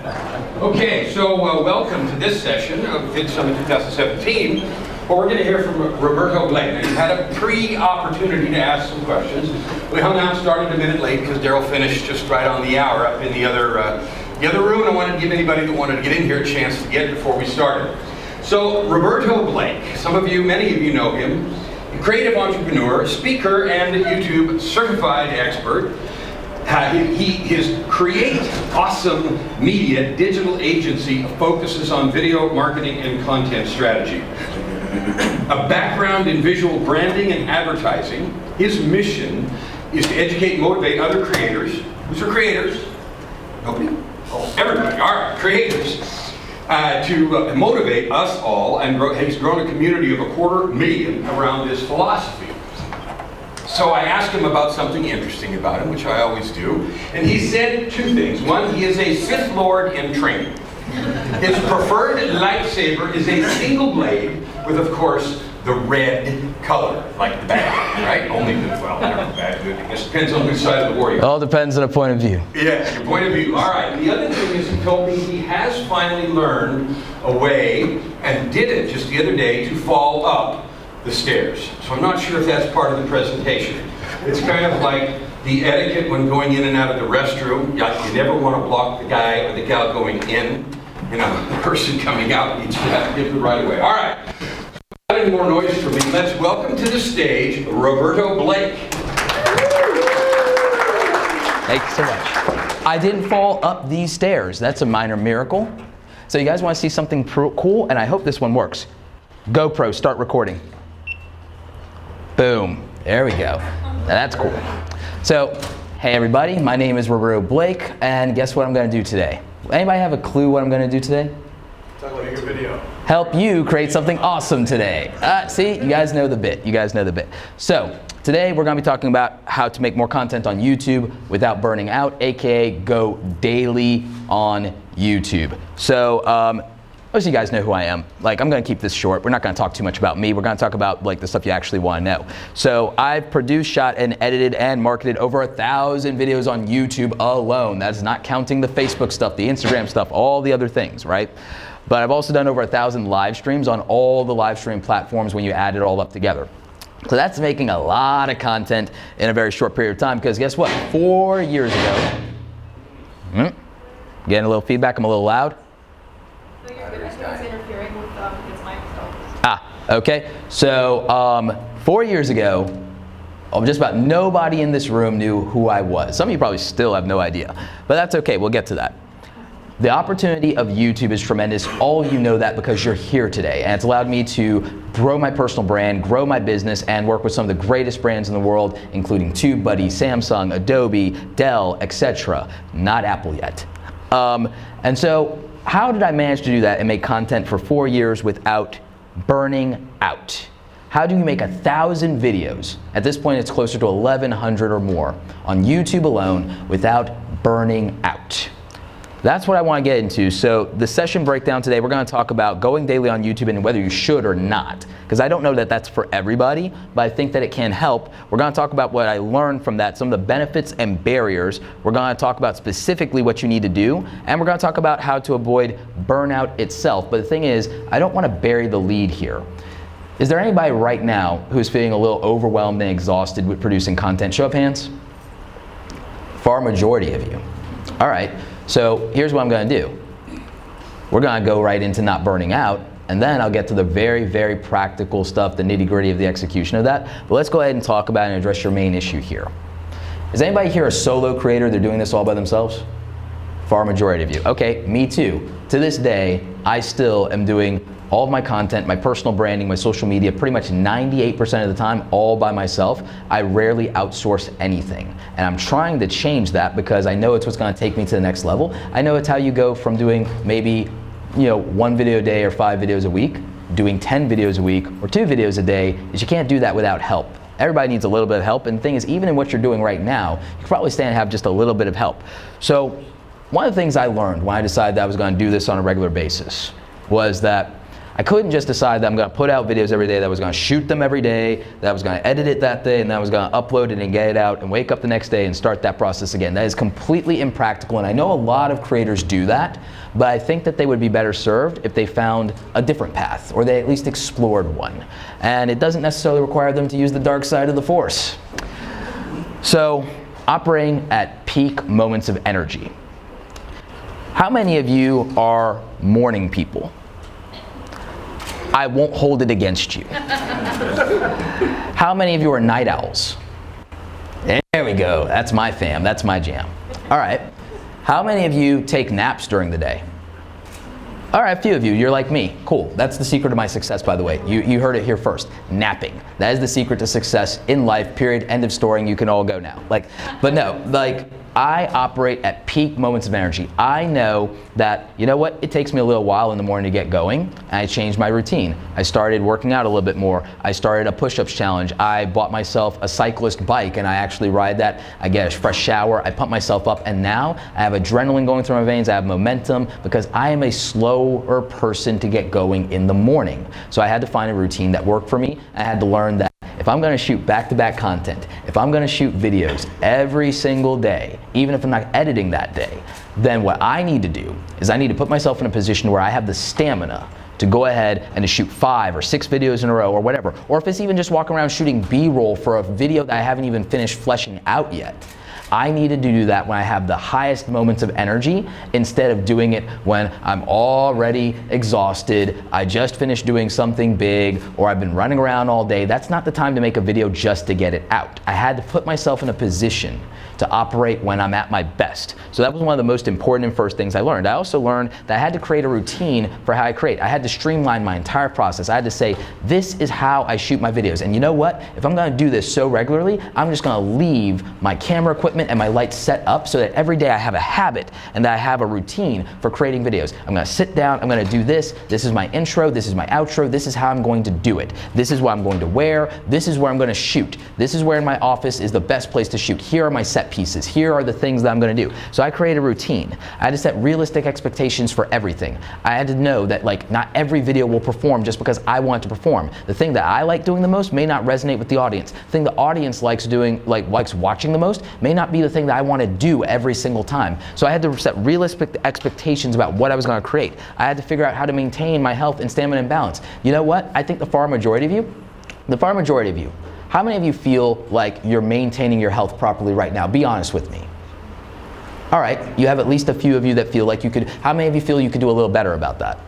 Okay, so welcome to this session of Vidsummit 2017, where we're going to hear from Roberto Blake. Now, you've had a pre-opportunity to ask some questions. We hung out, started a minute late because Daryl finished just right on the hour up in the other room, and I wanted to give anybody that wanted to get in here a chance to get before we started. So, Roberto Blake, many of you know him, a creative entrepreneur, speaker, and YouTube certified expert. His Create Awesome Media digital agency focuses on video marketing and content strategy. A background in visual branding and advertising, his mission is to educate and motivate other creators. Who's our creators? Nobody? Oh, everybody. All right, creators. To motivate us all, and he's grown a community of 250,000 around this philosophy. So I asked him about something interesting about him, which I always do, and he said two things. One, he is a Sith Lord in training. His preferred lightsaber is a single blade with, of course, the red color, like the bad, right? Only good, well, I don't know, bad, good. I guess it depends on which side of the war you're on. All depends on a point of view. Yeah, your point of view. All right. And the other thing is, he told me he has finally learned a way, and did it just the other day, to fall up the stairs. So I'm not sure if that's part of the presentation. It's kind of like the etiquette when going in and out of the restroom. You never want to block the guy or the gal going in. You know, the person coming out needs to have to give the right away. All right. Without any more noise for me, let's welcome to the stage Roberto Blake. Thank you so much. I didn't fall up these stairs. That's a minor miracle. So you guys want to see something cool? And I hope this one works. GoPro, start recording. Boom. There we go. Now that's cool. So, hey everybody, my name is Roberto Blake, and guess what I'm going to do today? Anybody have a clue what I'm going to do today? Talk about your video. Help you create something awesome today. See, you guys know the bit. You guys know the bit. So, today we're going to be talking about how to make more content on YouTube without burning out, aka go daily on YouTube. So, most of you guys know who I am. Like, I'm going to keep this short. We're not going to talk too much about me. We're going to talk about like the stuff you actually want to know. So I've produced, shot, and edited and marketed over 1,000 videos on YouTube alone. That's not counting the Facebook stuff, the Instagram stuff, all the other things, right? But I've also done over 1,000 live streams on all the live stream platforms when you add it all up together. So that's making a lot of content in a very short period of time, because guess what? 4 years ago, getting a little feedback, I'm a little loud. Okay, so 4 years ago, just about nobody in this room knew who I was. Some of you probably still have no idea, but that's okay, we'll get to that. The opportunity of YouTube is tremendous. All of you know that because you're here today, and it's allowed me to grow my personal brand, grow my business, and work with some of the greatest brands in the world, including TubeBuddy, Samsung, Adobe, Dell, etc. Not Apple yet. And so, how did I manage to do that and make content for 4 years without burning out? How do you make 1,000 videos? At this point, it's closer to 1,100 or more on YouTube alone without burning out. That's what I want to get into. So the session breakdown today, we're going to talk about going daily on YouTube and whether you should or not. Because I don't know that that's for everybody, but I think that it can help. We're going to talk about what I learned from that, some of the benefits and barriers. We're going to talk about specifically what you need to do, and we're going to talk about how to avoid burnout itself. But the thing is, I don't want to bury the lead here. Is there anybody right now who's feeling a little overwhelmed and exhausted with producing content? Show of hands. Far majority of you. All right. So here's what I'm going to do. We're going to go right into not burning out, and then I'll get to the very, very practical stuff, the nitty-gritty of the execution of that. But let's go ahead and talk about and address your main issue here. Is anybody here a solo creator? They're doing this all by themselves? Far majority of you. Okay, me too. To this day, I still am doing all of my content, my personal branding, my social media, pretty much 98% of the time, all by myself. I rarely outsource anything. And I'm trying to change that because I know it's what's gonna take me to the next level. I know it's how you go from doing maybe, 1 video a day or 5 videos a week, doing 10 videos a week or 2 videos a day, is you can't do that without help. Everybody needs a little bit of help, and the thing is, even in what you're doing right now, you can probably stand and have just a little bit of help. So one of the things I learned when I decided that I was gonna do this on a regular basis was that I couldn't just decide that I'm going to put out videos every day, that I was going to shoot them every day, that I was going to edit it that day, and that I was going to upload it and get it out and wake up the next day and start that process again. That is completely impractical, and I know a lot of creators do that, but I think that they would be better served if they found a different path, or they at least explored one. And it doesn't necessarily require them to use the dark side of the force. So, operating at peak moments of energy. How many of you are morning people? I won't hold it against you. How many of you are night owls? There we go. That's my fam. That's my jam. All right. How many of you take naps during the day? All right, a few of you. You're like me. Cool. That's the secret of my success, by the way. You heard it here first. Napping. That is the secret to success in life, period. End of story. You can all go now. But no, I operate at peak moments of energy. I know that, you know what, it takes me a little while in the morning to get going, and I changed my routine. I started working out a little bit more. I started a push-ups challenge. I bought myself a cyclist bike, and I actually ride that. I get a fresh shower. I pump myself up, and now I have adrenaline going through my veins. I have momentum because I am a slower person to get going in the morning. So I had to find a routine that worked for me. I had to learn that if I'm going to shoot back-to-back content, if I'm going to shoot videos every single day, even if I'm not editing that day, then what I need to do is I need to put myself in a position where I have the stamina to go ahead and to shoot 5 or 6 videos in a row or whatever. Or if it's even just walking around shooting B-roll for a video that I haven't even finished fleshing out yet. I needed to do that when I have the highest moments of energy instead of doing it when I'm already exhausted, I just finished doing something big, or I've been running around all day. That's not the time to make a video just to get it out. I had to put myself in a position to operate when I'm at my best. So that was one of the most important and first things I learned. I also learned that I had to create a routine for how I create. I had to streamline my entire process. I had to say, this is how I shoot my videos. And you know what? If I'm gonna do this so regularly, I'm just gonna leave my camera equipment and my lights set up so that every day I have a habit and that I have a routine for creating videos. I'm gonna sit down, I'm gonna do this. This is my intro, this is my outro, this is how I'm going to do it. This is what I'm going to wear, this is where I'm gonna shoot. This is where in my office is the best place to shoot. Here are my set pieces. Here are the things that I'm going to do. So I created a routine. I had to set realistic expectations for everything. I had to know that not every video will perform just because I want it to perform. The thing that I like doing the most may not resonate with the audience. The thing the audience likes doing, likes watching the most, may not be the thing that I want to do every single time. So I had to set realistic expectations about what I was going to create. I had to figure out how to maintain my health and stamina and balance. You know what? I think the far majority of you, how many of you feel like you're maintaining your health properly right now? Be honest with me. All right, you have at least a few of you that feel like you could. How many of you feel you could do a little better about that?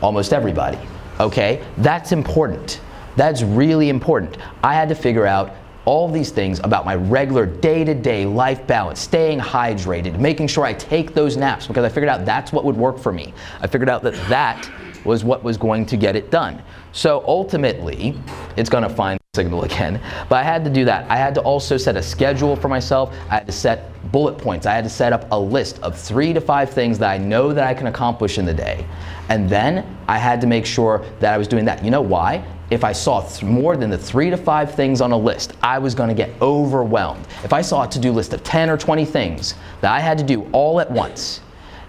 Almost everybody. Okay, that's important. That's really important. I had to figure out all these things about my regular day-to-day life balance, staying hydrated, making sure I take those naps, because I figured out that's what would work for me. I figured out that that was what was going to get it done. So ultimately, it's going to find the signal again, but I had to do that. I had to also set a schedule for myself. I had to set bullet points. I had to set up a list of 3 to 5 things that I know that I can accomplish in the day. And then I had to make sure that I was doing that. You know why? If I saw more than the 3 to 5 things on a list, I was going to get overwhelmed. If I saw a to-do list of 10 or 20 things that I had to do all at once,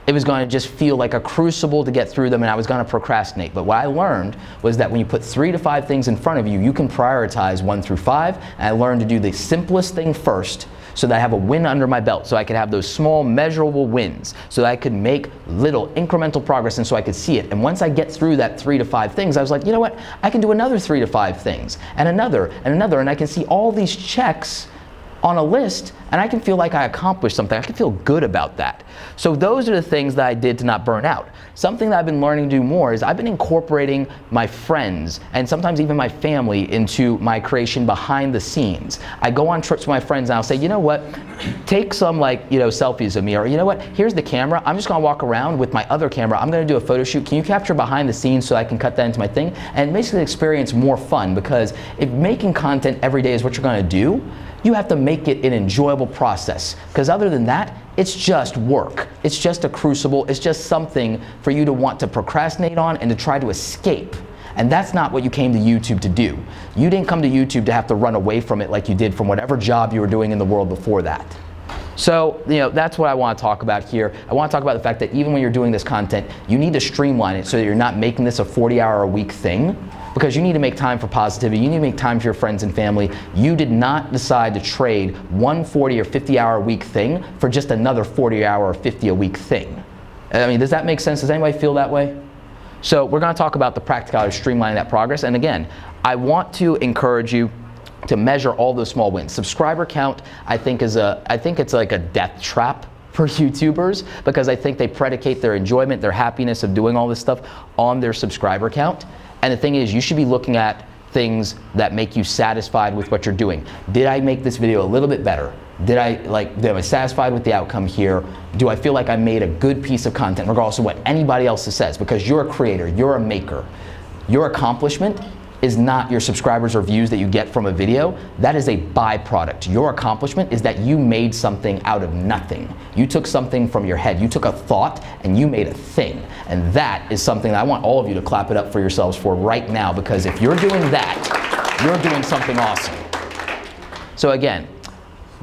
it was going to just feel like a crucible to get through them, and I was going to procrastinate. But what I learned was that when you put 3 to 5 things in front of you, you can prioritize 1 through 5. And I learned to do the simplest thing first so that I have a win under my belt, so I could have those small measurable wins, so that I could make little incremental progress, and so I could see it. And once I get through that 3 to 5 things, I was like, you know what? I can do another 3 to 5 things, and another, and I can see all these checks on a list, and I can feel like I accomplished something. I can feel good about that. So those are the things that I did to not burn out. Something that I've been learning to do more is I've been incorporating my friends and sometimes even my family into my creation behind the scenes. I go on trips with my friends and I'll say, you know what, take some selfies of me, or you know what, here's the camera. I'm just gonna walk around with my other camera. I'm gonna do a photo shoot. Can you capture behind the scenes so I can cut that into my thing and basically experience more fun? Because if making content every day is what you're gonna do, you have to make it an enjoyable process, because other than that, it's just work. It's just a crucible. It's just something for you to want to procrastinate on and to try to escape. And that's not what you came to YouTube to do. You didn't come to YouTube to have to run away from it like you did from whatever job you were doing in the world before that. So, that's what I want to talk about here. I want to talk about the fact that even when you're doing this content, you need to streamline it so that you're not making this a 40-hour-a-week thing, because you need to make time for positivity. You need to make time for your friends and family. You did not decide to trade one 40 or 50-hour-a-week thing for just another 40-hour or 50-a-week thing. I mean, does that make sense? Does anybody feel that way? So we're going to talk about the practicality of streamlining that progress. And again, I want to encourage you to measure all those small wins. Subscriber count, I think it's like a death trap for YouTubers, because I think they predicate their enjoyment, their happiness of doing all this stuff on their subscriber count. And the thing is, you should be looking at things that make you satisfied with what you're doing. Did I make this video a little bit better? Am I satisfied with the outcome here? Do I feel like I made a good piece of content, regardless of what anybody else says? Because you're a creator, you're a maker. Your accomplishment is not your subscribers or views that you get from a video. That is a byproduct. Your accomplishment is that you made something out of nothing. You took something from your head. You took a thought and you made a thing. And that is something that I want all of you to clap it up for yourselves for right now, because if you're doing that, you're doing something awesome. So again,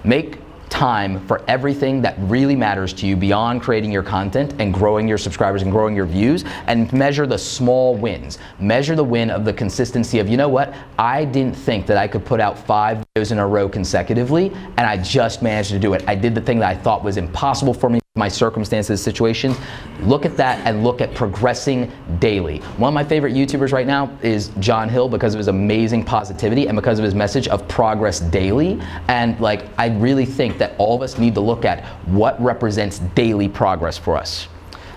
make time for everything that really matters to you beyond creating your content and growing your subscribers and growing your views, and measure the small wins. Measure the win of the consistency of, you know what, I didn't think that I could put out 5 videos in a row consecutively, and I just managed to do it. I did the thing that I thought was impossible for me, my circumstances, situations. Look at that and look at progressing daily. One of my favorite YouTubers right now is John Hill, because of his amazing positivity and because of his message of progress daily. And I really think that all of us need to look at what represents daily progress for us.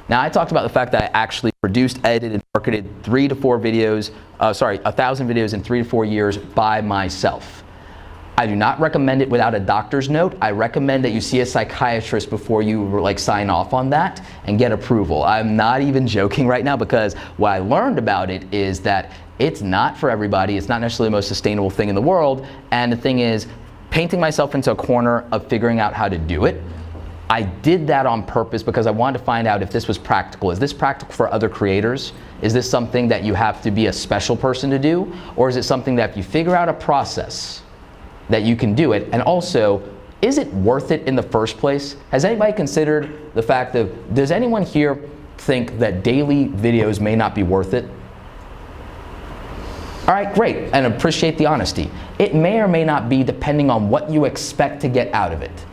Now, I talked about the fact that I actually produced, edited, and marketed 3 to 4 videos, 1,000 videos in 3 to 4 years by myself. I do not recommend it without a doctor's note. I recommend that you see a psychiatrist before you sign off on that and get approval. I'm not even joking right now, because what I learned about it is that it's not for everybody. It's not necessarily the most sustainable thing in the world. And the thing is, painting myself into a corner of figuring out how to do it, I did that on purpose because I wanted to find out if this was practical. Is this practical for other creators? Is this something that you have to be a special person to do? Or is it something that if you figure out a process, that you can do it? And also, is it worth it in the first place? Has anybody considered the fact of, does anyone here think that daily videos may not be worth it? All right, great, and appreciate the honesty. It may or may not be, depending on what you expect to get out of it.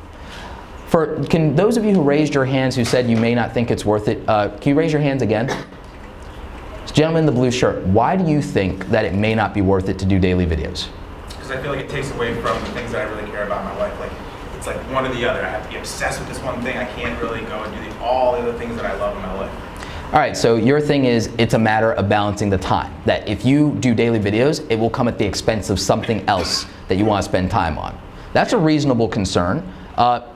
Can those of you who raised your hands who said you may not think it's worth it, can you raise your hands again? This gentleman in the blue shirt, why do you think that it may not be worth it to do daily videos? Because I feel like it takes away from the things that I really care about in my life. It's like one or the other. I have to be obsessed with this one thing. I can't really go and do all the other things that I love in my life. All right, so your thing is, it's a matter of balancing the time. That if you do daily videos, it will come at the expense of something else that you want to spend time on. That's a reasonable concern.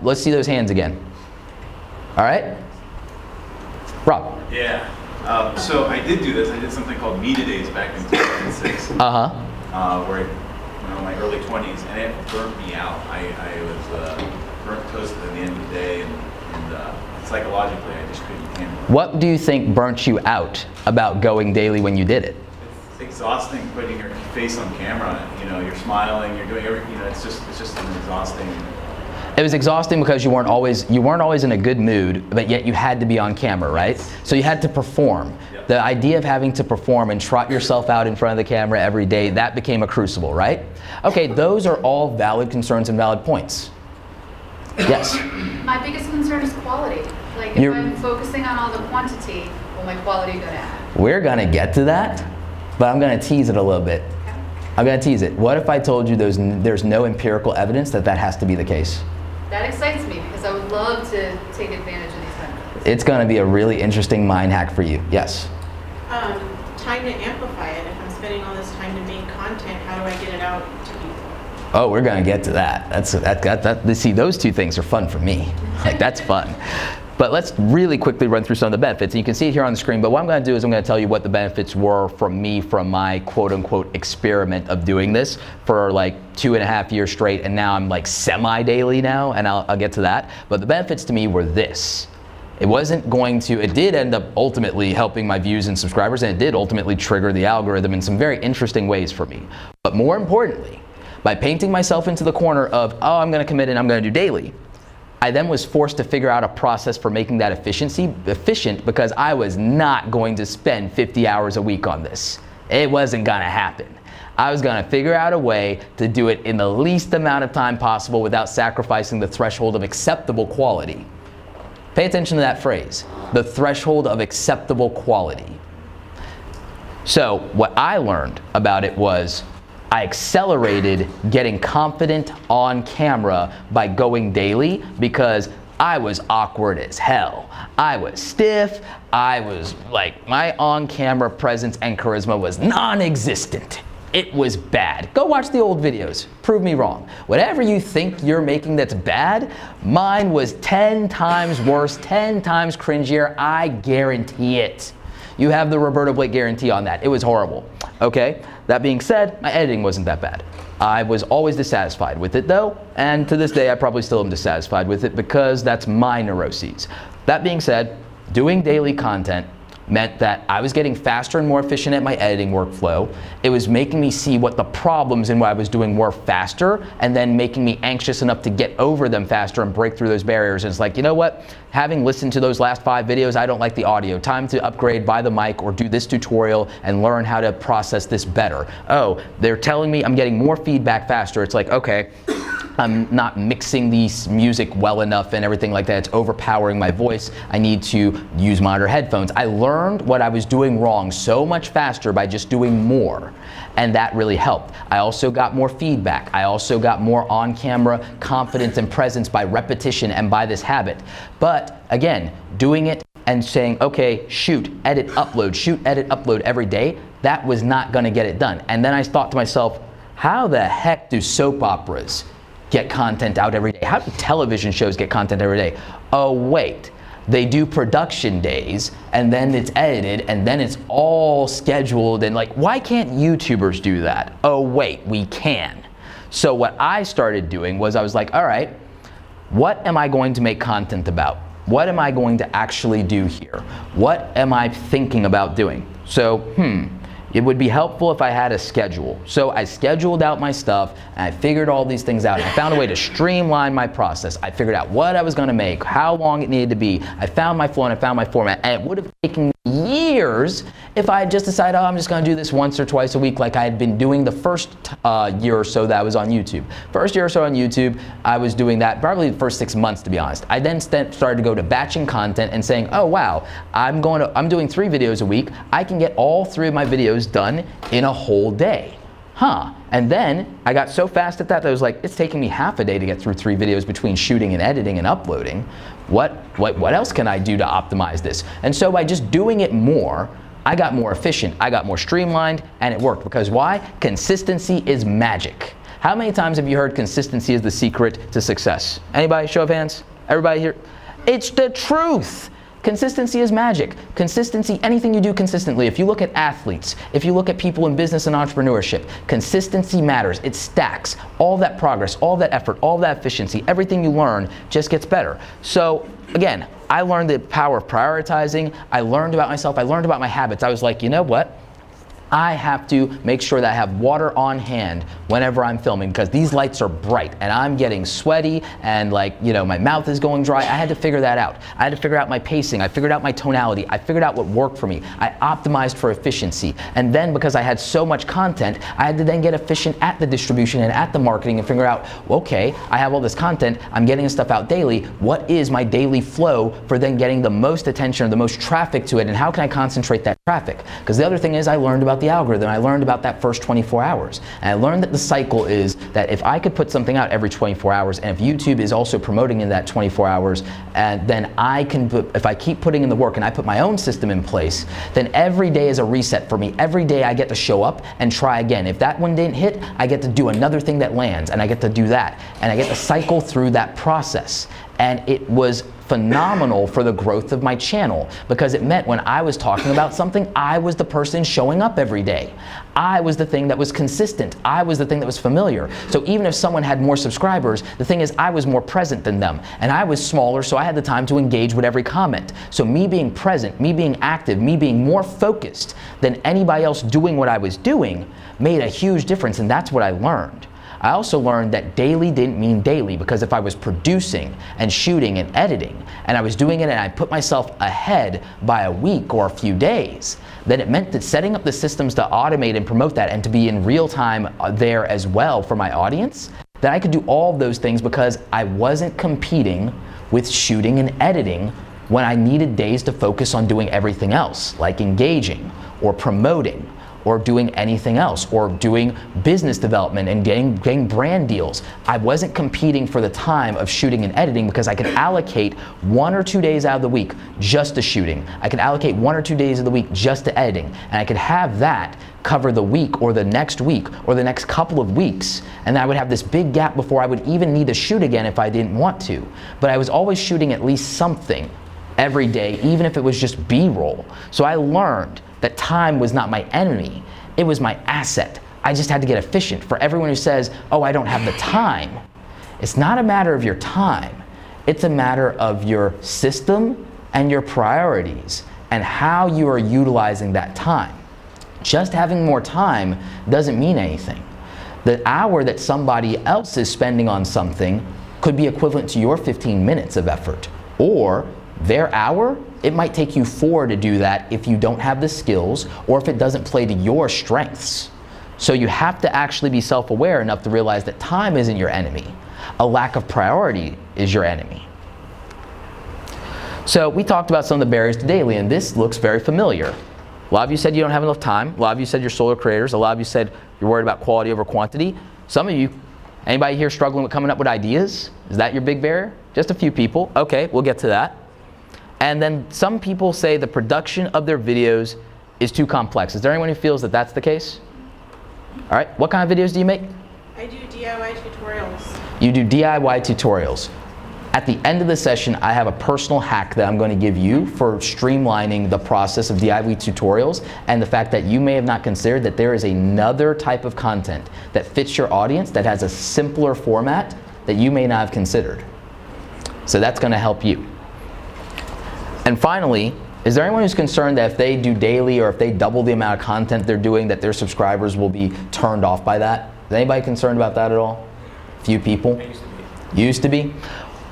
Let's see those hands again. All right? Rob. Yeah. So I did do this. I did something called Media Days back in 2006. Where I, in my early 20s, and it burnt me out. I was burnt toast at the end of the day, and psychologically, I just couldn't handle it. What do you think burnt you out about going daily when you did it? It's exhausting putting your face on camera. You're smiling, you're doing everything. It's just an exhausting. It was exhausting because you weren't always in a good mood, but yet you had to be on camera, right? So you had to perform. Yep. The idea of having to perform and trot yourself out in front of the camera every day, that became a crucible, right? Okay, those are all valid concerns and valid points. Yes? My biggest concern is quality. If I'm focusing on all the quantity, will my quality go down? We're gonna get to that, but I'm gonna tease it a little bit. Okay. I'm gonna tease it. What if I told you there's no empirical evidence that has to be the case? That excites me, because I would love to take advantage of these benefits. It's gonna be a really interesting mind hack for you. Yes? Time to amplify it. If I'm spending all this time to make content, how do I get it out to people? Oh, we're gonna get to that. See, those two things are fun for me. That's fun. But let's really quickly run through some of the benefits. And you can see it here on the screen, but what I'm gonna do is I'm gonna tell you what the benefits were from my quote unquote experiment of doing this for 2.5 years straight, and now I'm semi-daily now, and I'll get to that. But the benefits to me were this. It did end up ultimately helping my views and subscribers, and it did ultimately trigger the algorithm in some very interesting ways for me. But more importantly, by painting myself into the corner of, oh, I'm gonna commit and I'm gonna do daily, I then was forced to figure out a process for making that efficient because I was not going to spend 50 hours a week on this. It wasn't gonna happen. I was gonna figure out a way to do it in the least amount of time possible without sacrificing the threshold of acceptable quality. Pay attention to that phrase, the threshold of acceptable quality. So what I learned about it was I accelerated getting confident on camera by going daily because I was awkward as hell. I was stiff. I was like, my on-camera presence and charisma was non-existent. It was bad. Go watch the old videos. Prove me wrong. Whatever you think you're making that's bad, mine was 10 times worse, 10 times cringier. I guarantee it. You have the Roberto Blake guarantee on that. It was horrible. Okay? That being said, my editing wasn't that bad. I was always dissatisfied with it though, and to this day I probably still am dissatisfied with it because that's my neuroses. That being said, doing daily content meant that I was getting faster and more efficient at my editing workflow. It was making me see what the problems in what I was doing were faster, and then making me anxious enough to get over them faster and break through those barriers. And it's like, you know what? Having listened to those last 5 videos, I don't like the audio. Time to upgrade, buy the mic, or do this tutorial and learn how to process this better. Oh, they're telling me I'm getting more feedback faster. It's like, okay, I'm not mixing the music well enough and everything like that. It's overpowering my voice. I need to use monitor headphones. I learned what I was doing wrong so much faster by just doing more, and that really helped. I also got more feedback. I also got more on-camera confidence and presence by repetition and by this habit. But again, doing it and saying, okay, shoot, edit, upload every day, that was not gonna get it done. And then I thought to myself, how the heck do soap operas get content out every day? How do television shows get content every day? Oh wait, they do production days and then it's edited and then it's all scheduled, and like, why can't YouTubers do that? Oh wait, we can. So what I started doing was I was like, all right, what am I going to make content about? What am I going to actually do here? What am I thinking about doing? So, it would be helpful if I had a schedule. So I scheduled out my stuff and I figured all these things out. I found a way to streamline my process. I figured out what I was gonna make, how long it needed to be. I found my flow and I found my format, and it would have taken me years if I had just decided, oh, I'm just gonna do this once or twice a week like I had been doing the first year or so that I was on YouTube. First year or so on YouTube, I was doing that probably the first 6 months, to be honest. I then started to go to batching content and saying, oh wow, I'm doing 3 videos a week. I can get all 3 of my videos done in a whole day. And then I got so fast at that I was like, it's taking me half a day to get through 3 videos between shooting and editing and uploading. What else can I do to optimize this? And so by just doing it more, I got more efficient, I got more streamlined, and it worked. Because why? Consistency is magic. How many times have you heard consistency is the secret to success? Anybody? Show of hands. Everybody here? It's the truth. Consistency is magic. Consistency, anything you do consistently. If you look at athletes, if you look at people in business and entrepreneurship, consistency matters. It stacks. All that progress, all that effort, all that efficiency, everything you learn just gets better. So again, I learned the power of prioritizing. I learned about myself. I learned about my habits. I was like, you know what? I have to make sure that I have water on hand whenever I'm filming, because these lights are bright and I'm getting sweaty and like, you know, my mouth is going dry. I had to figure that out. I had to figure out my pacing. I figured out my tonality. I figured out what worked for me. I optimized for efficiency. And then because I had so much content, I had to then get efficient at the distribution and at the marketing and figure out, okay, I have all this content. I'm getting this stuff out daily. What is my daily flow for then getting the most attention or the most traffic to it? And how can I concentrate that traffic? Because the other thing is I learned about the algorithm. I learned about that first 24 hours. And I learned that the cycle is that if I could put something out every 24 hours, and if YouTube is also promoting in that 24 hours, and then I can put, if I keep putting in the work and I put my own system in place, then every day is a reset for me. Every day I get to show up and try again. If that one didn't hit, I get to do another thing that lands, and I get to do that. And I get to cycle through that process. And it was phenomenal for the growth of my channel, because it meant when I was talking about something, I was the person showing up every day. I was the thing that was consistent. I was the thing that was familiar. So even if someone had more subscribers, the thing is I was more present than them. And I was smaller, so I had the time to engage with every comment. So me being present, me being active, me being more focused than anybody else doing what I was doing made a huge difference, and that's what I learned. I also learned that daily didn't mean daily, because if I was producing and shooting and editing, and I was doing it and I put myself ahead by a week or a few days, then it meant that setting up the systems to automate and promote that and to be in real time there as well for my audience, that I could do all of those things because I wasn't competing with shooting and editing when I needed days to focus on doing everything else, like engaging or promoting or doing anything else, or doing business development and getting brand deals. I wasn't competing for the time of shooting and editing because I could allocate 1 or 2 days out of the week just to shooting. I could allocate 1 or 2 days of the week just to editing, and I could have that cover the week or the next week or the next couple of weeks, and I would have this big gap before I would even need to shoot again if I didn't want to. But I was always shooting at least something every day, even if it was just B-roll. So I learned that time was not my enemy, it was my asset. I just had to get efficient. For everyone who says, oh, I don't have the time, it's not a matter of your time, it's a matter of your system and your priorities and how you are utilizing that time. Just having more time doesn't mean anything. The hour that somebody else is spending on something could be equivalent to your 15 minutes of effort, or their hour, it might take you 4 to do that if you don't have the skills or if it doesn't play to your strengths. So you have to actually be self-aware enough to realize that time isn't your enemy. A lack of priority is your enemy. So we talked about some of the barriers to daily, and this looks very familiar. A lot of you said you don't have enough time. A lot of you said you're solo creators. A lot of you said you're worried about quality over quantity. Some of you, anybody here struggling with coming up with ideas? Is that your big barrier? Just a few people. Okay, we'll get to that. And then some people say the production of their videos is too complex. Is there anyone who feels that that's the case? All right, what kind of videos do you make? I do DIY tutorials. You do DIY tutorials. At the end of the session, I have a personal hack that I'm going to give you for streamlining the process of DIY tutorials, and the fact that you may have not considered that there is another type of content that fits your audience that has a simpler format that you may not have considered. So that's going to help you. And finally, is there anyone who's concerned that if they do daily or if they double the amount of content they're doing, that their subscribers will be turned off by that? Is anybody concerned about that at all? Few people? I used to be. Used to be?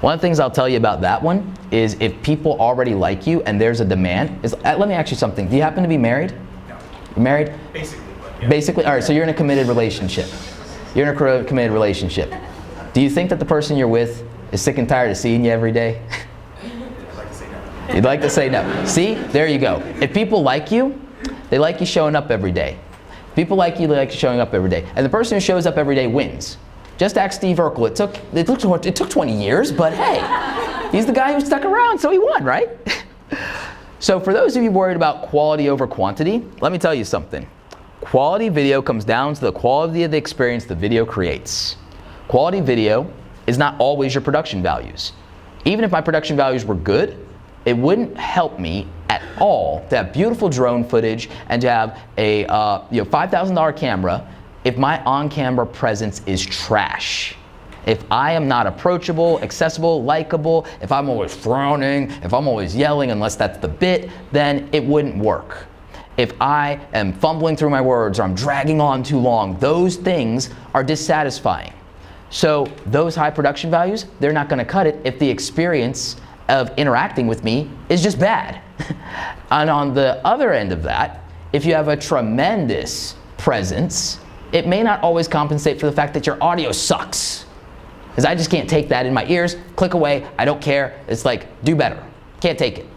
One of the things I'll tell you about that one is if people already like you and there's a demand, let me ask you something. Do you happen to be married? No. You're married? Basically, but yeah. Basically? All right, so you're in a committed relationship. You're in a committed relationship. Do you think that the person you're with is sick and tired of seeing you every day? I'd like to say no. You'd like to say no. See, there you go. If people like you, they like you showing up every day. If people like you, they like you showing up every day. And the person who shows up every day wins. Just ask Steve Urkel. It took 20 years, but hey, he's the guy who stuck around, so he won, right? So for those of you worried about quality over quantity, let me tell you something. Quality video comes down to the quality of the experience the video creates. Quality video is not always your production values. Even if my production values were good, it wouldn't help me at all to have beautiful drone footage and to have a $5,000 camera if my on-camera presence is trash. If I am not approachable, accessible, likable, if I'm always frowning, if I'm always yelling, unless that's the bit, then it wouldn't work. If I am fumbling through my words or I'm dragging on too long, those things are dissatisfying. So those high production values, they're not gonna cut it if the experience of interacting with me is just bad. And on the other end of that, if you have a tremendous presence, it may not always compensate for the fact that your audio sucks. Because I just can't take that in my ears, click away, I don't care. It's like, do better. Can't take it.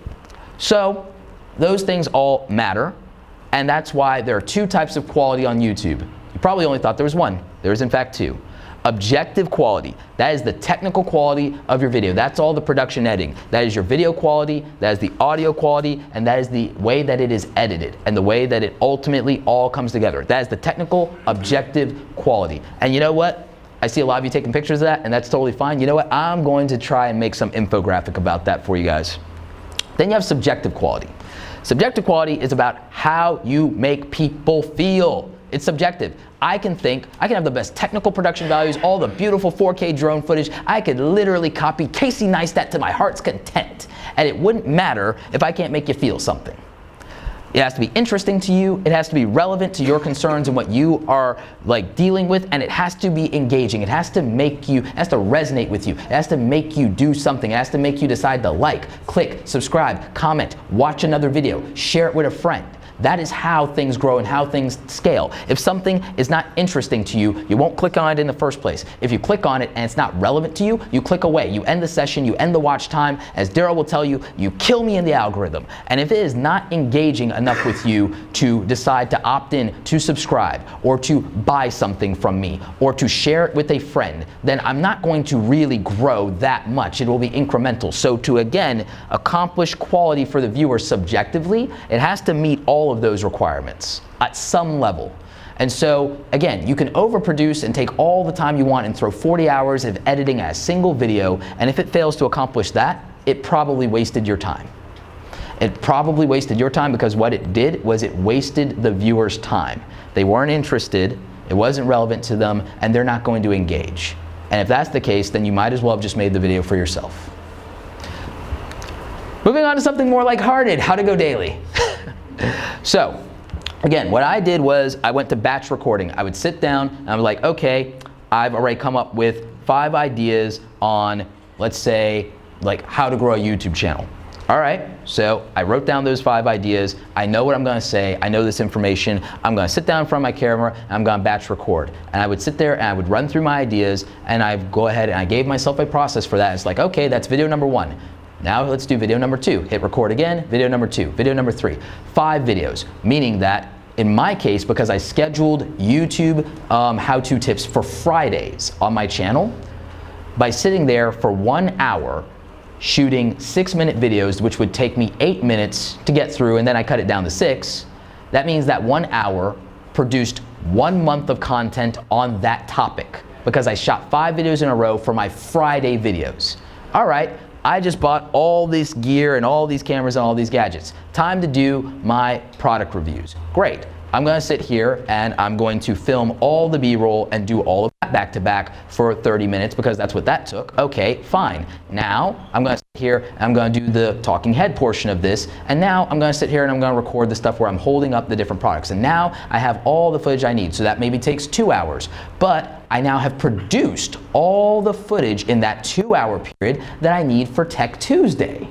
So those things all matter, and that's why there are 2 types of quality on YouTube. You probably only thought there was 1. There is in fact 2. Objective quality, that is the technical quality of your video. That's all the production editing. That is your video quality, that is the audio quality, and that is the way that it is edited and the way that it ultimately all comes together. That is the technical, objective quality. And you know what? I see a lot of you taking pictures of that, and that's totally fine. You know what? I'm going to try and make some infographic about that for you guys. Then you have subjective quality. Subjective quality is about how you make people feel. It's subjective. I can have the best technical production values, all the beautiful 4K drone footage. I could literally copy Casey Neistat to my heart's content, and it wouldn't matter if I can't make you feel something. It has to be interesting to you. It has to be relevant to your concerns and what you are like dealing with, and it has to be engaging. It has to make you, it has to resonate with you. It has to make you do something. It has to make you decide to like, click, subscribe, comment, watch another video, share it with a friend. That is how things grow and how things scale. If something is not interesting to you, you won't click on it in the first place. If you click on it and it's not relevant to you, you click away. You end the session, you end the watch time. As Daryl will tell you, you kill me in the algorithm. And if it is not engaging enough with you to decide to opt in to subscribe or to buy something from me or to share it with a friend, then I'm not going to really grow that much. It will be incremental. So to, again, accomplish quality for the viewer subjectively, it has to meet all of those requirements at some level. And so, again, you can overproduce and take all the time you want and throw 40 hours of editing a single video, and if it fails to accomplish that, it probably wasted your time. It probably wasted your time because what it did was it wasted the viewer's time. They weren't interested, it wasn't relevant to them, and they're not going to engage. And if that's the case, then you might as well have just made the video for yourself. Moving on to something more lighthearted, how to go daily. So, again, what I did was I went to batch recording. I would sit down and I'm like, okay, I've already come up with 5 ideas on, let's say, like how to grow a YouTube channel. All right, so I wrote down those 5 ideas. I know what I'm gonna say. I know this information. I'm gonna sit down in front of my camera and I'm gonna batch record. And I would sit there and I would run through my ideas and I'd go ahead and I gave myself a process for that. It's like, okay, that's video number 1. Now let's do video number 2. Hit record again, video number 2, video number 3. 5 videos, meaning that in my case, because I scheduled YouTube how-to tips for Fridays on my channel, by sitting there for 1 hour, shooting 6-minute videos, which would take me 8 minutes to get through, and then I cut it down to 6, that means that 1 hour produced 1 month of content on that topic, because I shot 5 videos in a row for my Friday videos. All right. I just bought all this gear and all these cameras and all these gadgets. Time to do my product reviews. Great. I'm going to sit here and I'm going to film all the B-roll and do all of that back to back for 30 minutes because that's what that took. Okay, fine. Now I'm going to sit here and I'm going to do the talking head portion of this, and now I'm going to sit here and I'm going to record the stuff where I'm holding up the different products, and now I have all the footage I need. So that maybe takes 2 hours, but I now have produced all the footage in that 2-hour period that I need for Tech Tuesday.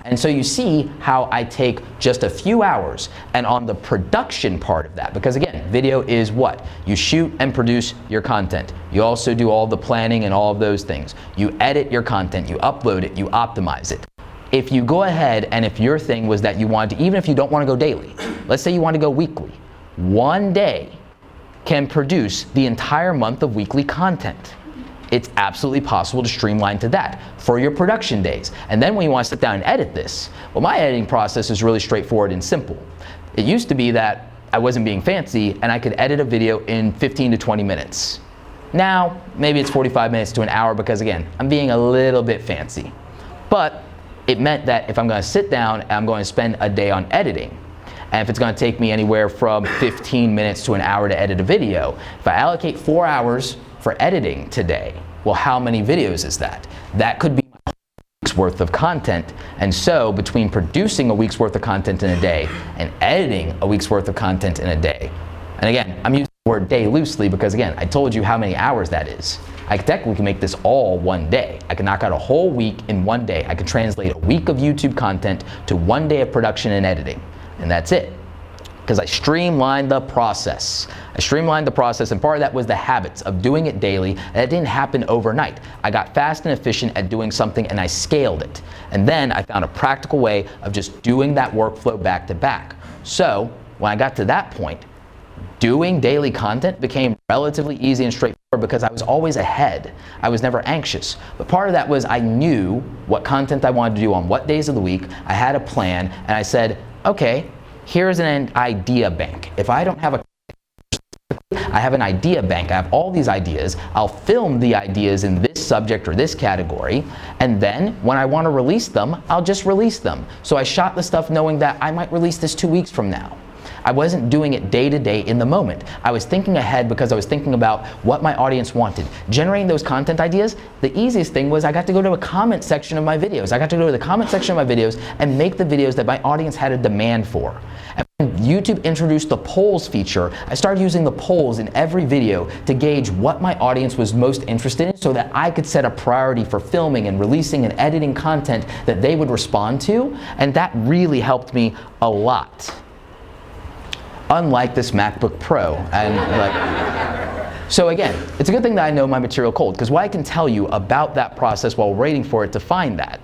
And so you see how I take just a few hours, and on the production part of that, because again, video is what? You shoot and produce your content. You also do all the planning and all of those things. You edit your content, you upload it, you optimize it. If you go ahead and if your thing was that you wanted to, even if you don't want to go daily, let's say you want to go weekly, 1 day can produce the entire month of weekly content. It's absolutely possible to streamline to that for your production days. And then when you want to sit down and edit this, well, my editing process is really straightforward and simple. It used to be that I wasn't being fancy and I could edit a video in 15 to 20 minutes. Now, maybe it's 45 minutes to an hour because again, I'm being a little bit fancy. But it meant that if I'm going to sit down and I'm going to spend a day on editing, and if it's going to take me anywhere from 15 minutes to an hour to edit a video, if I allocate 4 hours for editing today, well, how many videos is that? That could be a week's worth of content. And so between producing a week's worth of content in a day and editing a week's worth of content in a day, and again, I'm using the word day loosely because again, I told you how many hours that is. I technically can make this all 1 day. I can knock out a whole week in 1 day. I can translate a week of YouTube content to 1 day of production and editing. And that's it. Because I streamlined the process. I streamlined the process, and part of that was the habits of doing it daily, and it didn't happen overnight. I got fast and efficient at doing something, and I scaled it. And then I found a practical way of just doing that workflow back to back. So when I got to that point, doing daily content became relatively easy and straightforward because I was always ahead. I was never anxious. But part of that was I knew what content I wanted to do on what days of the week. I had a plan, and I said, okay, here's an idea bank. If I don't have I have an idea bank. I have all these ideas. I'll film the ideas in this subject or this category, and then when I want to release them, I'll just release them. So I shot the stuff knowing that I might release this 2 weeks from now. I wasn't doing it day to day in the moment. I was thinking ahead because I was thinking about what my audience wanted. Generating those content ideas, the easiest thing was I got to go to a comment section of my videos. I got to go to the comment section of my videos and make the videos that my audience had a demand for. And YouTube introduced the polls feature, I started using the polls in every video to gauge what my audience was most interested in so that I could set a priority for filming and releasing and editing content that they would respond to, and that really helped me a lot. Unlike this MacBook Pro. So again, it's a good thing that I know my material cold, because what I can tell you about that process while waiting for it to find that,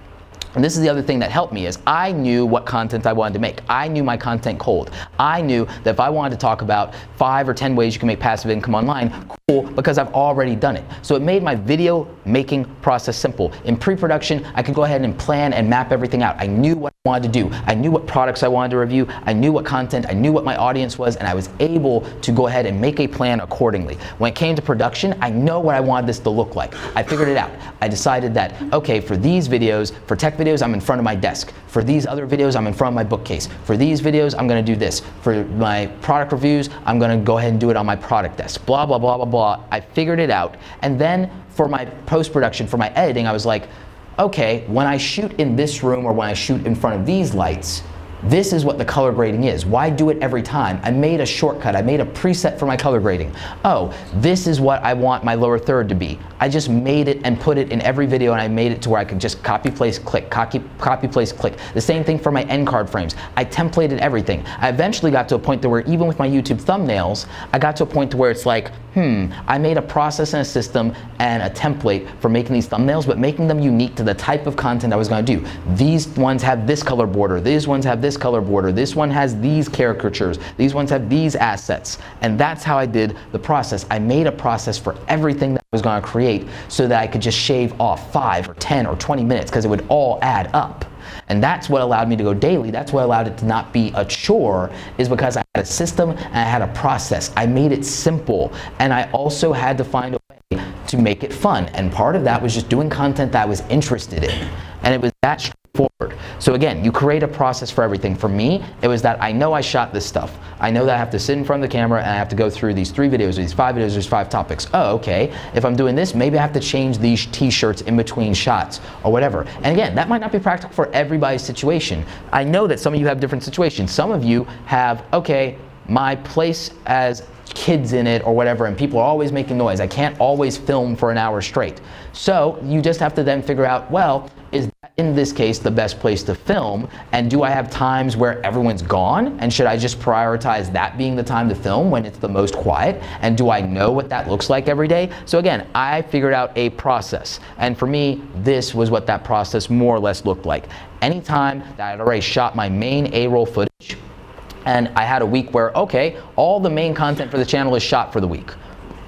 and this is the other thing that helped me, is I knew what content I wanted to make. I knew my content cold. I knew that if I wanted to talk about 5 or 10 ways you can make passive income online, cool, because I've already done it. So it made my video making process simple. In pre-production, I could go ahead and plan and map everything out. I knew what I wanted to do. I knew what products I wanted to review. I knew what content, I knew what my audience was, and I was able to go ahead and make a plan accordingly. When it came to production, I know what I wanted this to look like. I figured it out. I decided that, okay, for these videos, for tech videos, I'm in front of my desk. For these other videos, I'm in front of my bookcase. For these videos, I'm gonna do this. For my product reviews, I'm gonna go ahead and do it on my product desk. Blah, blah, blah, blah, blah. I figured it out. And then for my post-production, for my editing, I was like, okay, when I shoot in this room or when I shoot in front of these lights, this is what the color grading is. Why do it every time? I made a shortcut. I made a preset for my color grading. Oh, this is what I want my lower third to be. I just made it and put it in every video, and I made it to where I could just copy, paste, click, copy, paste, click. The same thing for my end card frames. I templated everything. I eventually got to a point to where even with my YouTube thumbnails, I got to a point to where it's like, I made a process and a system and a template for making these thumbnails, but making them unique to the type of content I was gonna do. These ones have this color border, these ones have this color border, this one has these caricatures, these ones have these assets. And that's how I did the process. I made a process for everything that I was gonna create so that I could just shave off 5 or 10 or 20 minutes because it would all add up. And that's what allowed me to go daily. That's what allowed it to not be a chore, is because I had a system and I had a process. I made it simple, and I also had to find a way to make it fun. And part of that was just doing content that I was interested in. And it was that straightforward. So again, you create a process for everything. For me, it was that I know I shot this stuff. I know that I have to sit in front of the camera and I have to go through these 3 videos, these 5 videos, there's 5 topics. Oh, okay. If I'm doing this, maybe I have to change these t-shirts in between shots or whatever. And again, that might not be practical for everybody's situation. I know that some of you have different situations. Some of you have, okay, my place as kids in it or whatever, and people are always making noise. I can't always film for an hour straight. So you just have to then figure out, well, is that in this case the best place to film? And do I have times where everyone's gone? And should I just prioritize that being the time to film when it's the most quiet? And do I know what that looks like every day? So again, I figured out a process. And for me, this was what that process more or less looked like. Anytime that I'd already shot my main A-roll footage, and I had a week where, okay, all the main content for the channel is shot for the week.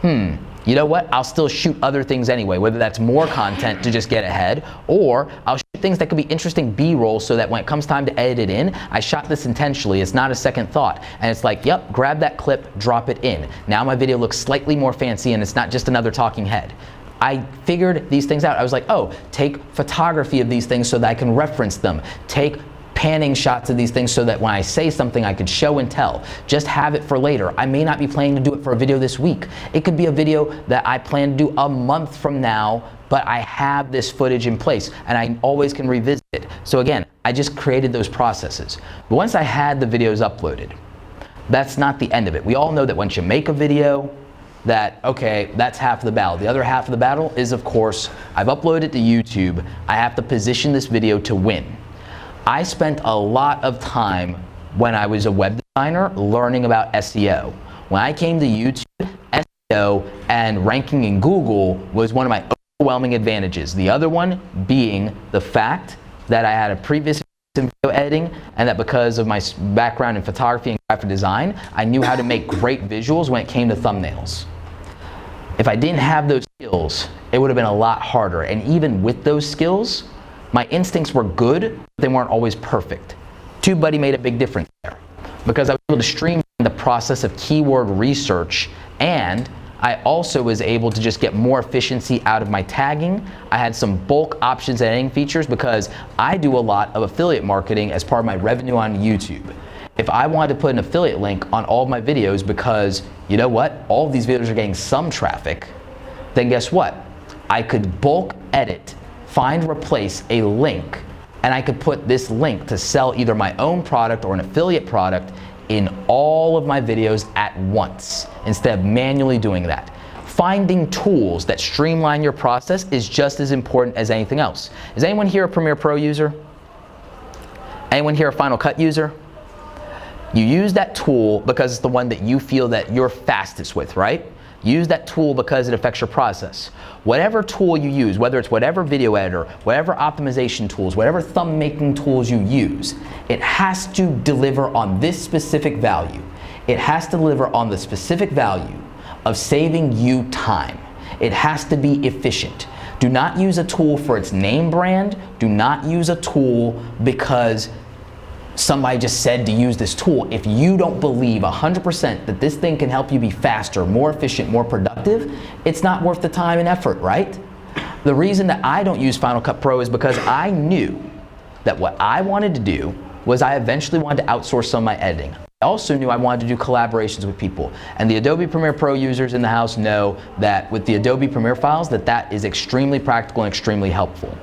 You know what? I'll still shoot other things anyway, whether that's more content to just get ahead, or I'll shoot things that could be interesting B-roll so that when it comes time to edit it in, I shot this intentionally. It's not a second thought. And it's like, yep, grab that clip, drop it in. Now my video looks slightly more fancy and it's not just another talking head. I figured these things out. I was like, oh, take photography of these things so that I can reference them. Take panning shots of these things so that when I say something I could show and tell. Just have it for later. I may not be planning to do it for a video this week. It could be a video that I plan to do a month from now, but I have this footage in place and I always can revisit it. So again, I just created those processes. But once I had the videos uploaded, that's not the end of it. We all know that once you make a video, that, okay, that's half the battle. The other half of the battle is, of course, I've uploaded to YouTube. I have to position this video to win. I spent a lot of time when I was a web designer learning about SEO. When I came to YouTube, SEO and ranking in Google was one of my overwhelming advantages. The other one being the fact that I had a previous video editing, and that because of my background in photography and graphic design, I knew how to make great visuals when it came to thumbnails. If I didn't have those skills, it would have been a lot harder. And even with those skills, my instincts were good, but they weren't always perfect. TubeBuddy made a big difference there because I was able to streamline the process of keyword research, and I also was able to just get more efficiency out of my tagging. I had some bulk options editing features because I do a lot of affiliate marketing as part of my revenue on YouTube. If I wanted to put an affiliate link on all of my videos because, you know what, all of these videos are getting some traffic, then guess what? I could bulk edit, find, replace a link, and I could put this link to sell either my own product or an affiliate product in all of my videos at once instead of manually doing that. Finding tools that streamline your process is just as important as anything else. Is anyone here a Premiere Pro user? Anyone here a Final Cut user? You use that tool because it's the one that you feel that you're fastest with, right? Use that tool because it affects your process. Whatever tool you use, whether it's whatever video editor, whatever optimization tools, whatever thumb making tools you use, it has to deliver on this specific value. It has to deliver on the specific value of saving you time. It has to be efficient. Do not use a tool for its name brand. Do not use a tool because somebody just said to use this tool. If you don't believe 100% that this thing can help you be faster, more efficient, more productive, it's not worth the time and effort, right? The reason that I don't use Final Cut Pro is because I knew that what I wanted to do was I eventually wanted to outsource some of my editing. I also knew I wanted to do collaborations with people. And the Adobe Premiere Pro users in the house know that with the Adobe Premiere files, that is extremely practical and extremely helpful.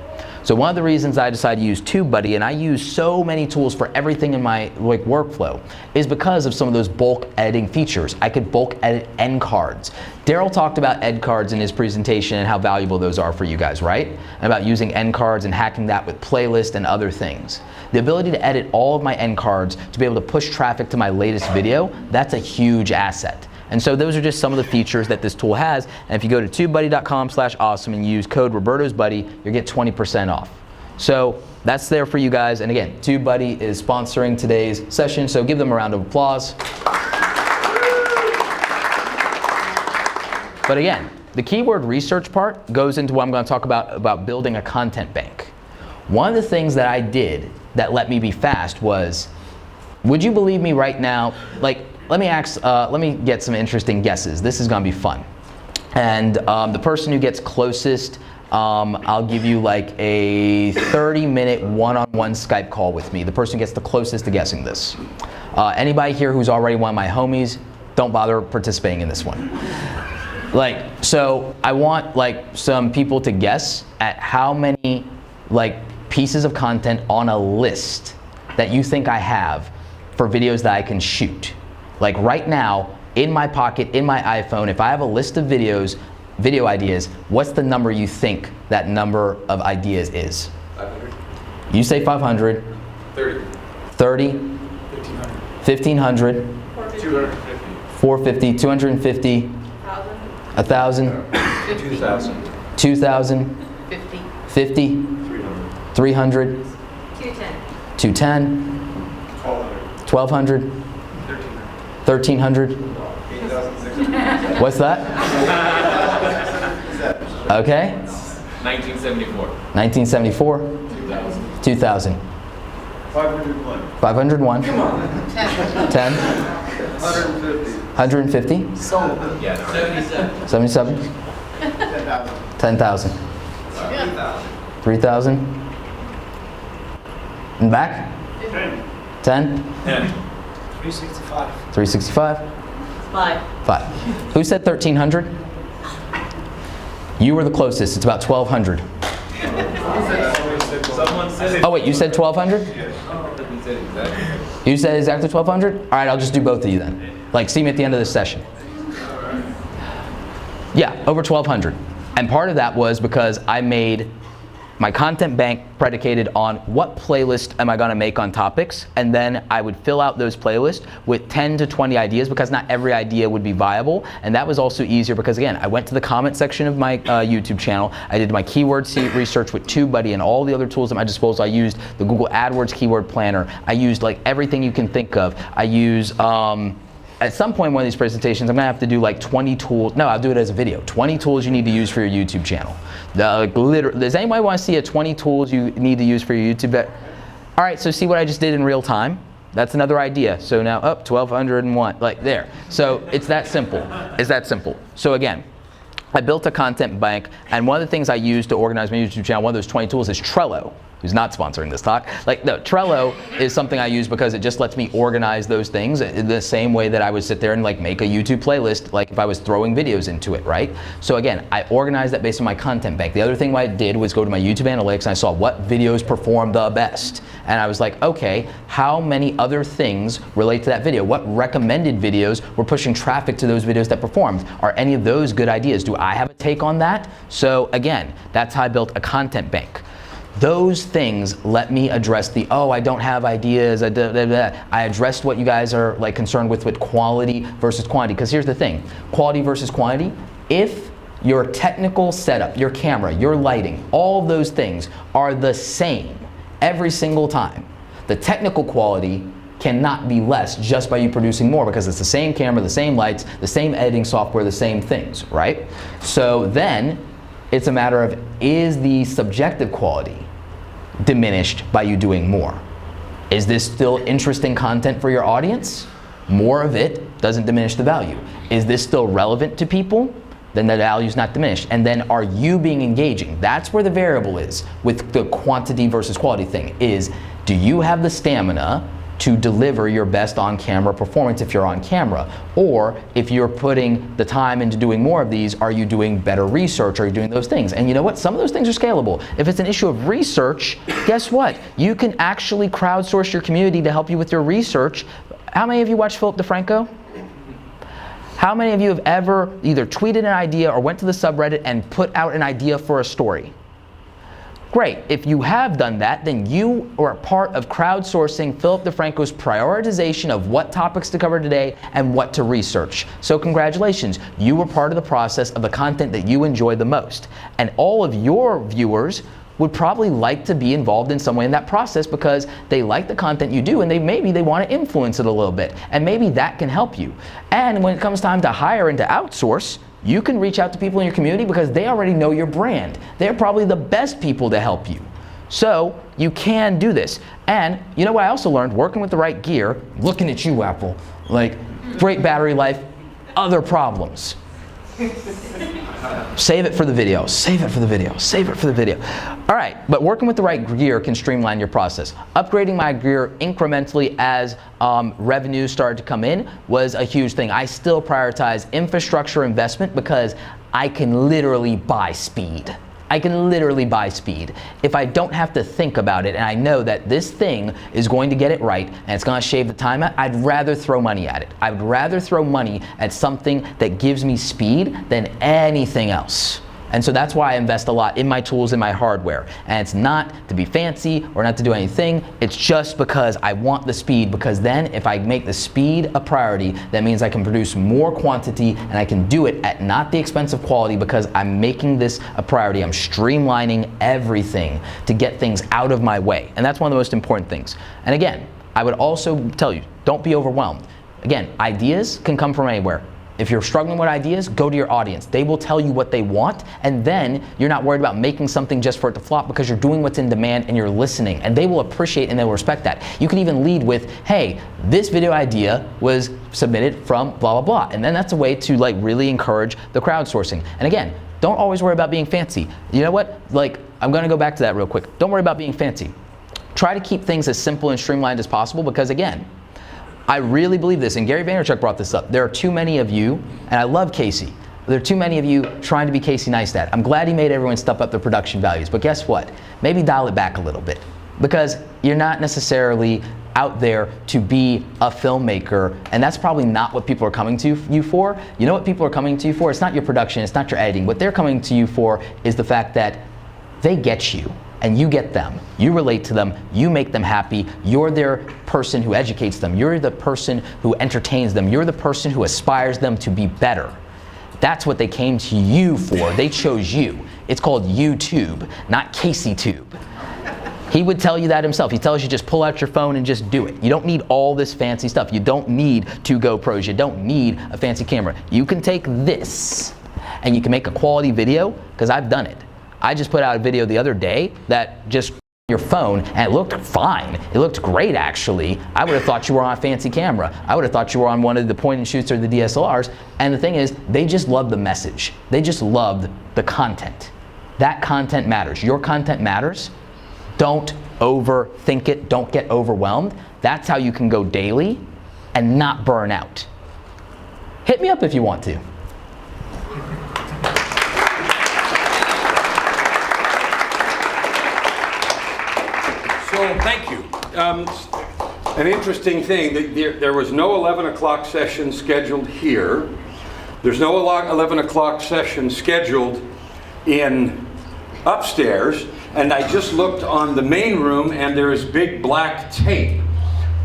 So one of the reasons I decided to use TubeBuddy, and I use so many tools for everything in my workflow, is because of some of those bulk editing features. I could bulk edit end cards. Daryl talked about end cards in his presentation and how valuable those are for you guys, right? And about using end cards and hacking that with playlist and other things. The ability to edit all of my end cards to be able to push traffic to my latest video, that's a huge asset. And so those are just some of the features that this tool has. And if you go to tubebuddy.com/awesome and use code Roberto's Buddy, you'll get 20% off. So that's there for you guys. And again, TubeBuddy is sponsoring today's session, so give them a round of applause. But again, the keyword research part goes into what I'm going to talk about building a content bank. One of the things that I did that let me be fast was, would you believe me right now, let me get some interesting guesses. This is gonna be fun. And the person who gets closest, I'll give you like a 30-minute one-on-one Skype call with me. The person who gets the closest to guessing this. Anybody here who's already one of my homies, don't bother participating in this one. So I want some people to guess at how many pieces of content on a list that you think I have for videos that I can shoot. Right now, in my pocket, in my iPhone, if I have a list of video ideas, what's the number you think that number of ideas is? 500. You say 500. 30. 30. 1500. 1500. 250. 450. 250. 1,000. 1,000. 2000. 2,000. 50. 50. 300. 300. 210. 210. 1200. 1,200. 1,300. 8,600. What's that? Okay. 1974. 1974. 2000. 2000. 501. 501. Come on. 10. 150. 150. Sold. Yeah, 77. 77. 10,000. 10,000. 3,000. And back? 10. 365. 365. 5. 5. Who said 1,300? You were the closest. It's about 1,200. Someone said Oh wait, you said 1,200? You said exactly 1,200? All right, I'll just do both of you then. See me at the end of this session. Yeah, over 1,200. And part of that was because I made my content bank predicated on what playlist am I going to make on topics, and then I would fill out those playlists with 10 to 20 ideas because not every idea would be viable. And that was also easier because, again, I went to the comment section of my YouTube channel, I did my keyword research with TubeBuddy and all the other tools at my disposal. I used the Google AdWords keyword planner. I used everything you can think of. I use at some point in one of these presentations, I'm gonna have to do 20 tools. No, I'll do it as a video. 20 tools you need to use for your YouTube channel. Literally, does anybody want to see 20 tools you need to use for your YouTube? All right, so see what I just did in real time? That's another idea. So now up 1,201, there. So it's that simple. It's that simple. So again, I built a content bank, and one of the things I use to organize my YouTube channel, one of those 20 tools is Trello. who's not sponsoring this talk. Like, no, Trello is something I use because it just lets me organize those things in the same way that I would sit there and like make a YouTube playlist, like if I was throwing videos into it, right? So again, I organized that based on my content bank. The other thing I did was go to my YouTube analytics and I saw what videos perform the best. And I was like, okay, how many other things relate to that video? What recommended videos were pushing traffic to those videos that performed? Are any of those good ideas? Do I have a take on that? So again, that's how I built a content bank. Those things let me address the, oh, I don't have ideas, I addressed what you guys are like concerned with quality versus quantity. Because here's the thing, quality versus quantity, if your technical setup, your camera, your lighting, all of those things are the same every single time, the technical quality cannot be less just by you producing more, because it's the same camera, the same lights, the same editing software, the same things, right? So then it's a matter of, is the subjective quality diminished by you doing more? Is this still interesting content for your audience? More of it doesn't diminish the value. Is this still relevant to people? Then the value is not diminished. And then are you being engaging? That's where the variable is with the quantity versus quality thing, is do you have the stamina to deliver your best on-camera performance if you're on camera? Or if you're putting the time into doing more of these, are you doing better research? Are you doing those things? And you know what? Some of those things are scalable. If it's an issue of research, guess what? You can actually crowdsource your community to help you with your research. How many of you watch Philip DeFranco? How many of you have ever either tweeted an idea or went to the subreddit and put out an idea for a story? Great. If you have done that, then you are part of crowdsourcing Philip DeFranco's prioritization of what topics to cover today and what to research. So congratulations, you were part of the process of the content that you enjoy the most. And all of your viewers would probably like to be involved in some way in that process because they like the content you do and maybe they want to influence it a little bit. And maybe that can help you. And when it comes time to hire and to outsource, you can reach out to people in your community because they already know your brand. They're probably the best people to help you. So you can do this. And you know what I also learned? Working with the right gear, looking at you, Apple, like great battery life, other problems. Save it for the video, save it for the video, save it for the video. All right, but working with the right gear can streamline your process. Upgrading my gear incrementally as revenues started to come in was a huge thing. I still prioritize infrastructure investment because I can literally buy speed. I can literally buy speed. If I don't have to think about it and I know that this thing is going to get it right and it's going to shave the time out, I'd rather throw money at it. I would rather throw money at something that gives me speed than anything else. And so that's why I invest a lot in my tools and my hardware. And it's not to be fancy or not to do anything. It's just because I want the speed, because then if I make the speed a priority, that means I can produce more quantity and I can do it at not the expense of quality because I'm making this a priority. I'm streamlining everything to get things out of my way. And that's one of the most important things. And again, I would also tell you, don't be overwhelmed. Again, ideas can come from anywhere. If you're struggling with ideas, go to your audience. They will tell you what they want, and then you're not worried about making something just for it to flop because you're doing what's in demand and you're listening, and they will appreciate and they will respect that. You can even lead with, hey, this video idea was submitted from blah, blah, blah. And then that's a way to like really encourage the crowdsourcing. And again, don't always worry about being fancy. You know what? Like, I'm gonna go back to that real quick. Don't worry about being fancy. Try to keep things as simple and streamlined as possible because again, I really believe this, and Gary Vaynerchuk brought this up. There are too many of you, and I love Casey, there are too many of you trying to be Casey Neistat. I'm glad he made everyone step up their production values, but guess what? Maybe dial it back a little bit, because you're not necessarily out there to be a filmmaker, and that's probably not what people are coming to you for. You know what people are coming to you for? It's not your production, it's not your editing. What they're coming to you for is the fact that they get you. And you get them, you relate to them, you make them happy, you're their person who educates them, you're the person who entertains them, you're the person who aspires them to be better. That's what they came to you for. They chose you. It's called YouTube, not CaseyTube. He would tell you that himself. He tells you just pull out your phone and just do it. You don't need all this fancy stuff. You don't need 2 GoPros. You don't need a fancy camera. You can take this and you can make a quality video, because I've done it. I just put out a video the other day that just your phone and it looked fine. It looked great actually. I would have thought you were on a fancy camera. I would have thought you were on one of the point and shoots or the DSLRs. And the thing is, they just loved the message. They just loved the content. That content matters. Your content matters. Don't overthink it. Don't get overwhelmed. That's how you can go daily and not burn out. Hit me up if you want to. So, thank you. An interesting thing, there was no 11 o'clock session scheduled here. There's no 11 o'clock session scheduled in upstairs. And I just looked on the main room, and there is big black tape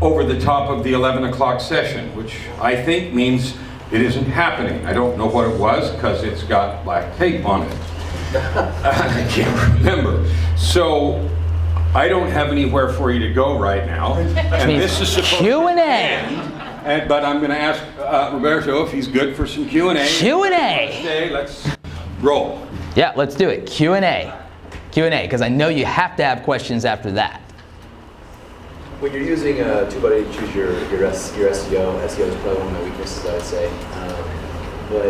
over the top of the 11 o'clock session, which I think means it isn't happening. I don't know what it was, because it's got black tape on it. I can't remember. So I don't have anywhere for you to go right now. And this is supposed Q&A. to end, but I'm going to ask Roberto if he's good for some Q&A. Q&A. Let's roll. Yeah, let's do it. Q&A. Q&A, because I know you have to have questions after that. When you're using TubeBuddy to choose your SEO, SEO is probably one of my weaknesses, I would say.